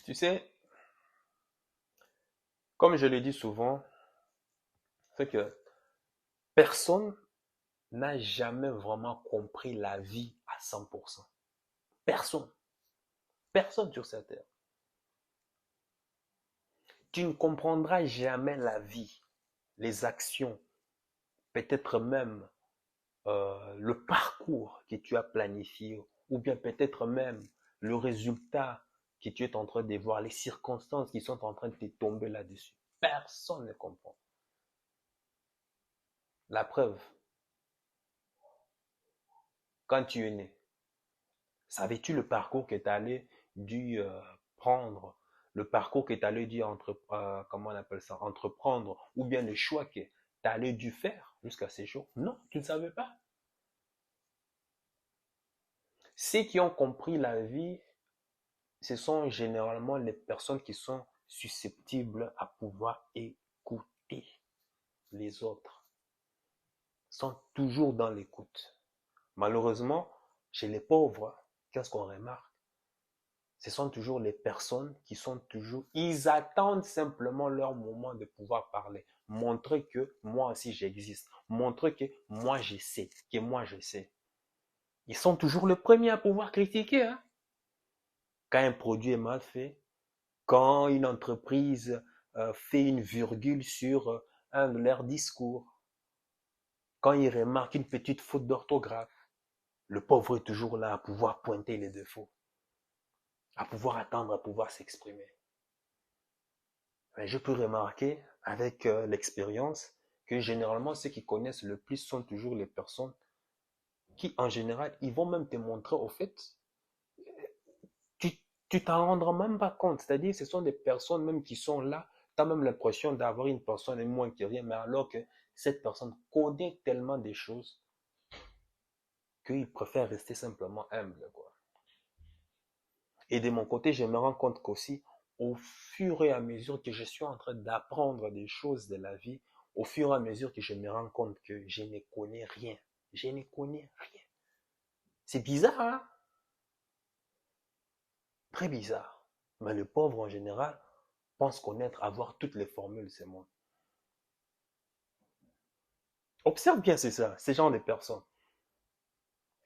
Tu sais, comme je le dis souvent, c'est que personne n'a jamais vraiment compris la vie à 100%. Personne. Personne sur cette terre. Tu ne comprendras jamais la vie, les actions, peut-être même le parcours que tu as planifié, ou bien peut-être même le résultat que tu es en train de voir, les circonstances qui sont en train de te tomber là-dessus. Personne ne comprend. La preuve, quand tu es né, savais-tu le parcours que tu allais dû prendre, le parcours que tu allais dû comment on appelle ça, entreprendre, ou bien le choix que tu allais dû faire jusqu'à ces jours? Non, tu ne savais pas. Ceux qui ont compris la vie, ce sont généralement les personnes qui sont susceptibles à pouvoir écouter les autres, sont toujours dans l'écoute. Malheureusement, chez les pauvres, qu'est-ce qu'on remarque? Ce sont toujours les personnes qui sont toujours, ils attendent simplement leur moment de pouvoir parler, montrer que moi aussi j'existe, montrer que moi je sais, que moi je sais. Ils sont toujours les premiers à pouvoir critiquer, hein. Quand un produit est mal fait, quand une entreprise fait une virgule sur un de leurs discours, quand ils remarquent une petite faute d'orthographe, le pauvre est toujours là à pouvoir pointer les défauts, à pouvoir attendre, à pouvoir s'exprimer. Mais je peux remarquer avec l'expérience que généralement ceux qui connaissent le plus sont toujours les personnes qui, en général, ils vont même te montrer au fait, tu tu t'en rendras même pas compte. C'est-à-dire, ce sont des personnes même qui sont là, tu as même l'impression d'avoir une personne et moins qui rien, mais alors que cette personne connaît tellement des choses qu'il préfère rester simplement humble, quoi. Et de mon côté, je me rends compte qu'aussi, au fur et à mesure que je suis en train d'apprendre des choses de la vie, au fur et à mesure que je me rends compte que je ne connais rien. Je ne connais rien. C'est bizarre, hein? Très bizarre. Mais le pauvre, en général, pense connaître, avoir toutes les formules, c'est moi. Observe bien, c'est ça, ces gens de personnes.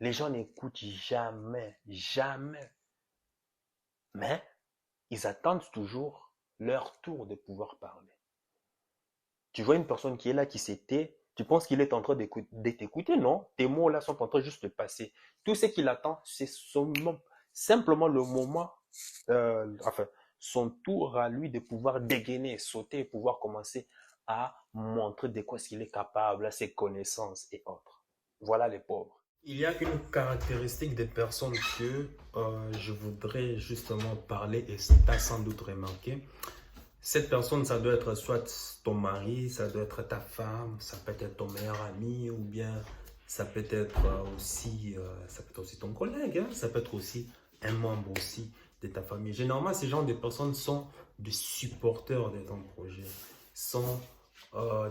Les gens n'écoutent jamais, jamais. Mais ils attendent toujours leur tour de pouvoir parler. Tu vois une personne qui est là, qui s'était, tu penses qu'il est en train de t'écouter, non? Tes mots là sont en train juste de passer. Tout ce qu'il attend, c'est simplement le moment, enfin, son tour à lui de pouvoir dégainer, sauter, pouvoir commencer à montrer de quoi est-ce qu'il est capable, ses connaissances et autres. Voilà les pauvres. Il y a une caractéristique des personnes que je voudrais justement parler et tu as sans doute remarqué. Cette personne, ça doit être soit ton mari, ça doit être ta femme, ça peut être ton meilleur ami ou bien ça peut être aussi ton collègue, hein. Ça peut être aussi un membre aussi de ta famille. Généralement, ces genres de personnes sont des supporters de ton projet, sont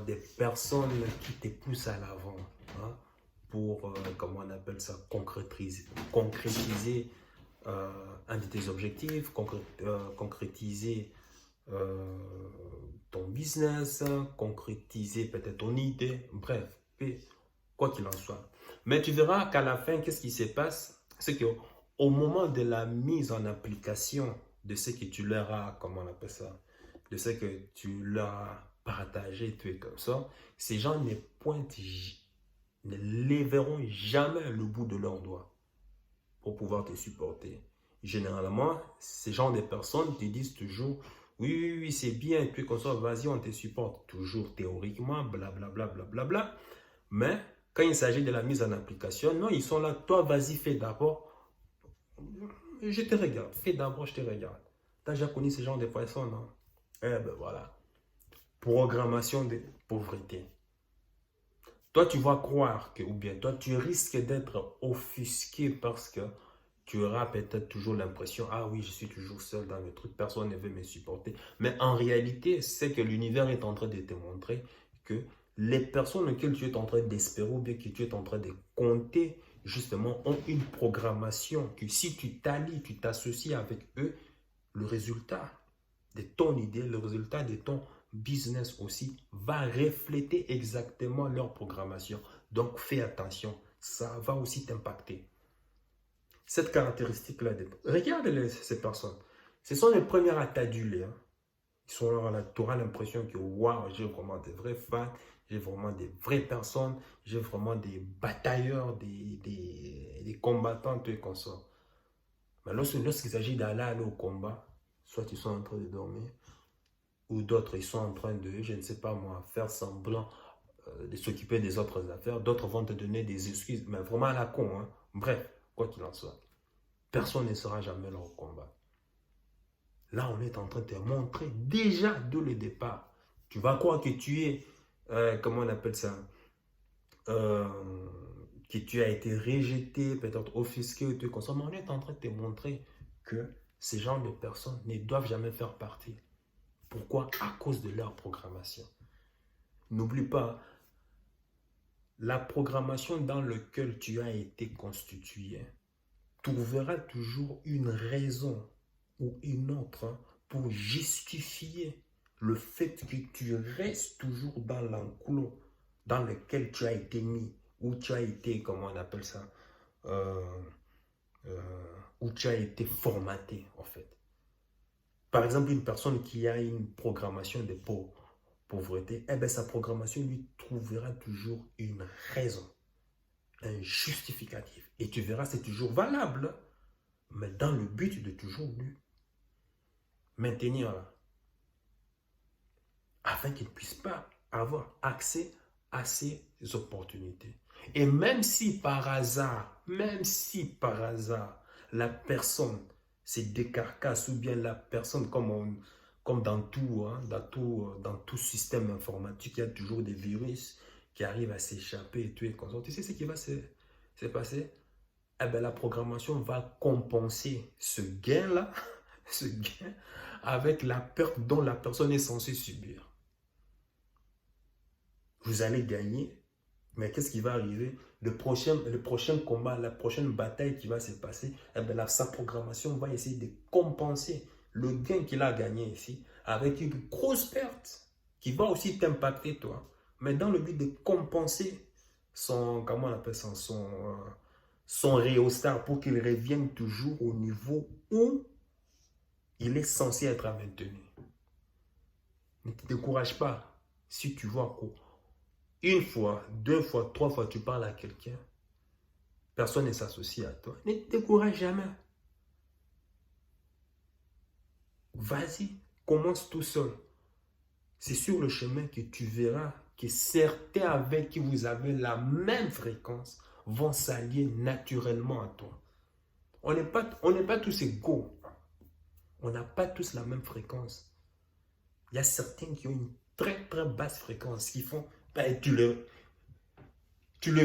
des personnes qui te poussent à l'avant, hein, pour, comment on appelle ça, concrétiser un de tes objectifs, concrétiser euh, ton business, concrétiser peut-être ton idée, bref, quoi qu'il en soit. Mais tu verras qu'à la fin, qu'est-ce qui se passe? C'est qu'au moment de la mise en application de ce que tu leur as, comment on appelle ça, de ce que tu leur as partagé, tout et comme ça, ces gens ne lèveront jamais le bout de leurs doigts pour pouvoir te supporter. Généralement, ces gens de personnes te disent toujours, oui, oui, oui, c'est bien, et puis comme ça, vas-y, on te supporte. Toujours théoriquement, blablabla, blablabla. Mais quand il s'agit de la mise en application, non, ils sont là, toi, vas-y, fais d'abord. Je te regarde, fais d'abord, je te regarde. Tu as déjà connu ce genre de personnes, non? Eh ben voilà. Programmation de pauvreté. Toi, tu vas croire que, ou bien toi, tu risques d'être offusqué parce que tu auras peut-être toujours l'impression, ah oui, je suis toujours seul dans le truc, personne ne veut me supporter. Mais en réalité, c'est que l'univers est en train de te montrer que les personnes auxquelles tu es en train d'espérer ou bien que tu es en train de compter, justement, ont une programmation que si tu t'allies, tu t'associes avec eux, le résultat de ton idée, le résultat de ton business aussi va refléter exactement leur programmation. Donc, fais attention, ça va aussi t'impacter. Cette caractéristique-là, regarde ces personnes. Ce sont les premières à t'aduler. Hein. Ils sont là, tu auras l'impression que waouh, j'ai vraiment des vrais fans, j'ai vraiment des vraies personnes, j'ai vraiment des batailleurs, des combattants, tout et consorts. Mais lorsqu'il s'agit d'aller au combat, soit ils sont en train de dormir, ou d'autres, ils sont en train de, je ne sais pas moi, faire semblant de s'occuper des autres affaires. D'autres vont te donner des excuses, mais vraiment à la con. Hein. Bref, quoi qu'il en soit, personne ne sera jamais là au combat. Là, on est en train de te montrer déjà dès le départ. Tu vas croire que tu es, comment on appelle ça, que tu as été rejeté, peut-être offusqué ou tout comme ça. Mais on est en train de te montrer que ces genres de personnes ne doivent jamais faire partie. Pourquoi? À cause de leur programmation. N'oublie pas, la programmation dans laquelle tu as été constitué trouvera toujours une raison ou une autre pour justifier le fait que tu restes toujours dans l'enclos dans lequel tu as été mis, où tu as été, comment on appelle ça, où tu as été formaté en fait. Par exemple, une personne qui a une programmation de pauvreté, eh bien, sa programmation lui trouvera toujours une raison, un justificatif. Et tu verras, c'est toujours valable, mais dans le but de toujours lui maintenir là, afin qu'il ne puisse pas avoir accès à ces opportunités. Et même si par hasard, la personne se décarcasse ou bien la personne, comme dans tout, hein, dans tout système informatique, il y a toujours des virus qui arrivent à s'échapper et tout et comme ça. Tu sais ce qui va se passer? Eh bien, la programmation va compenser ce gain-là, ce gain, avec la perte dont la personne est censée subir. Vous allez gagner, mais qu'est-ce qui va arriver? Le prochain combat, la prochaine bataille qui va se passer, eh bien, sa programmation va essayer de compenser le gain qu'il a gagné ici avec une grosse perte qui va aussi t'impacter toi. Mais dans le but de compenser son, comment on appelle ça, son rhéostat pour qu'il revienne toujours au niveau où il est censé être maintenu. Ne te décourage pas si tu vois une fois, deux fois, trois fois, tu parles à quelqu'un, personne ne s'associe à toi. Ne te décourage jamais. Vas-y, commence tout seul. C'est sur le chemin que tu verras que certains avec qui vous avez la même fréquence vont s'allier naturellement à toi. On n'est pas tous égaux. On n'a pas tous la même fréquence. Il y a certains qui ont une très très basse fréquence, qui font, ben, tu le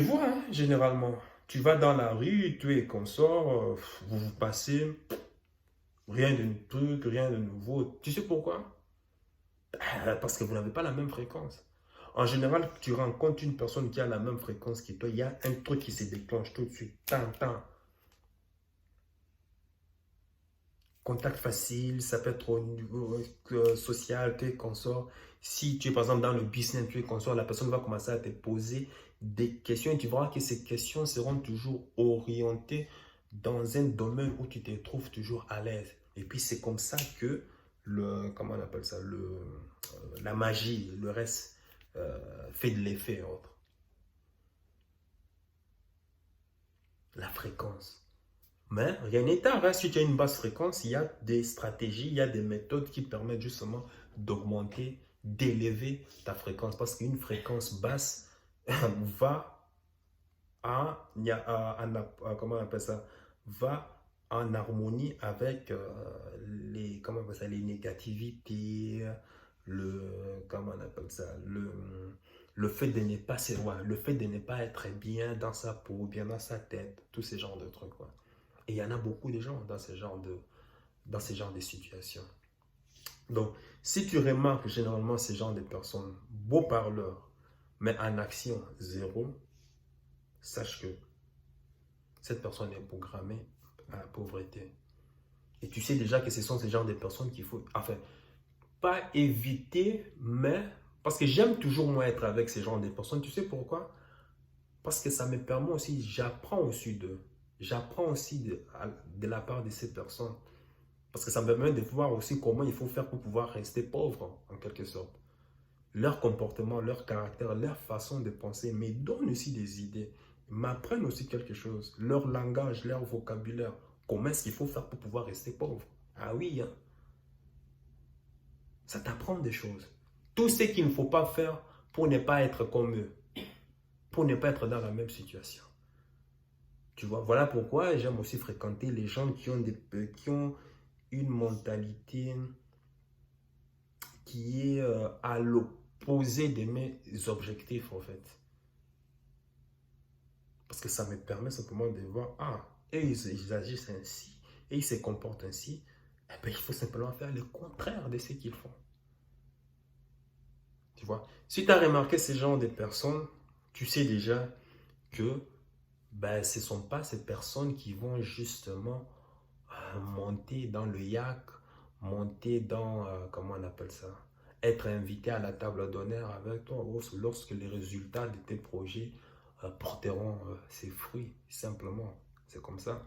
vois hein, généralement. Tu vas dans la rue, tu es consort, vous passez, rien de truc, rien de nouveau. Tu sais pourquoi? Parce que vous n'avez pas la même fréquence. En général, tu rencontres une personne qui a la même fréquence que toi, il y a un truc qui se déclenche tout de suite. Contact facile, ça peut être au niveau social, tu es consort. Si tu es par exemple dans le business, tu es consort, la personne va commencer à te poser des questions et tu verras que ces questions seront toujours orientées dans un domaine où tu te trouves toujours à l'aise. Et puis c'est comme ça que comment on appelle ça, la magie, le reste fait de l'effet autre. La fréquence. Mais rien n'est tard. Hein. Si tu as une basse fréquence, il y a des stratégies, il y a des méthodes qui permettent justement d'augmenter, d'élever ta fréquence. Parce qu'une fréquence basse va comment on appelle ça, va en harmonie avec comment on appelle ça, les négativités, comment on appelle ça, le fait de ne pas s'éloigner, le fait de ne pas être bien dans sa peau, bien dans sa tête, tous ces genres de trucs. Quoi. Et il y en a beaucoup de gens dans ce genre de situations. Donc, si tu remarques généralement ces genres de personnes, beaux parleurs, mais en action zéro, sache que cette personne est programmée à la pauvreté. Et tu sais déjà que ce sont ces genres de personnes qu'il faut, enfin, pas éviter, mais parce que j'aime toujours moi être avec ces genres de personnes. Tu sais pourquoi? Parce que ça me permet aussi, j'apprends aussi d'eux. J'apprends aussi de la part de ces personnes. Parce que ça me permet de voir aussi comment il faut faire pour pouvoir rester pauvre, en quelque sorte. Leur comportement, leur caractère, leur façon de penser me donnent aussi des idées. Ils m'apprennent aussi quelque chose. Leur langage, leur vocabulaire. Comment est-ce qu'il faut faire pour pouvoir rester pauvre? Ah oui, hein. Ça t'apprend des choses. Tout ce qu'il ne faut pas faire pour ne pas être comme eux. Pour ne pas être dans la même situation. Tu vois, voilà pourquoi j'aime aussi fréquenter les gens qui ont une mentalité qui est à l'opposé de mes objectifs, en fait. Parce que ça me permet simplement de voir, ah, eux, ils agissent ainsi, et ils se comportent ainsi. Eh bien, il faut simplement faire le contraire de ce qu'ils font. Tu vois, si tu as remarqué ce genre de personnes, tu sais déjà que ben, ce ne sont pas ces personnes qui vont justement monter dans le yak, monter dans, comment on appelle ça, être invité à la table d'honneur avec toi lorsque les résultats de tes projets porteront ses fruits, simplement. C'est comme ça.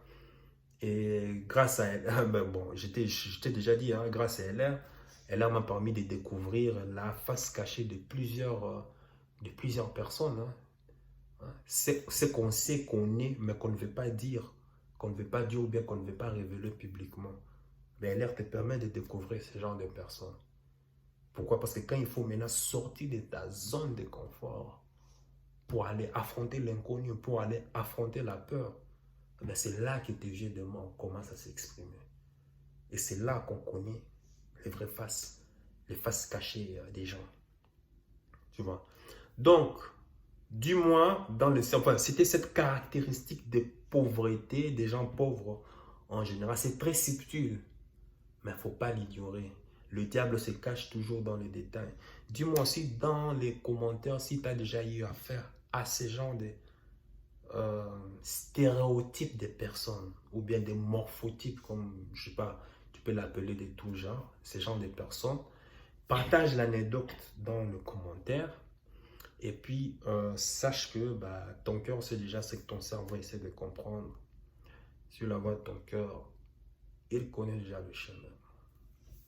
Et grâce à elle, ben bon, je t'ai déjà dit, hein, grâce à elle, elle m'a permis de découvrir la face cachée de plusieurs personnes. Hein. C'est ce qu'on sait qu'on est, mais qu'on ne veut pas dire. Qu'on ne veut pas dire ou bien qu'on ne veut pas révéler publiquement. Mais l'air te permet de découvrir ce genre de personnes. Pourquoi? Parce que quand il faut maintenant sortir de ta zone de confort pour aller affronter l'inconnu, pour aller affronter la peur, c'est là que tes yeux de mort commencent à s'exprimer. Et c'est là qu'on connaît les faces cachées des gens. Tu vois? Donc, du moins, enfin, c'était cette caractéristique de pauvreté, des gens pauvres en général. C'est très subtil, mais il ne faut pas l'ignorer. Le diable se cache toujours dans les détails. Dis-moi aussi dans les commentaires si tu as déjà eu affaire à ce genre de stéréotypes de personnes ou bien des morphotypes, comme je sais pas, tu peux l'appeler de tout genre, ce genre de personnes. Partage l'anecdote dans le commentaire. Et puis, sache que bah, ton cœur sait déjà ce que ton cerveau essaie de comprendre. Sur la voie de ton cœur, il connaît déjà le chemin.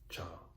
Ciao.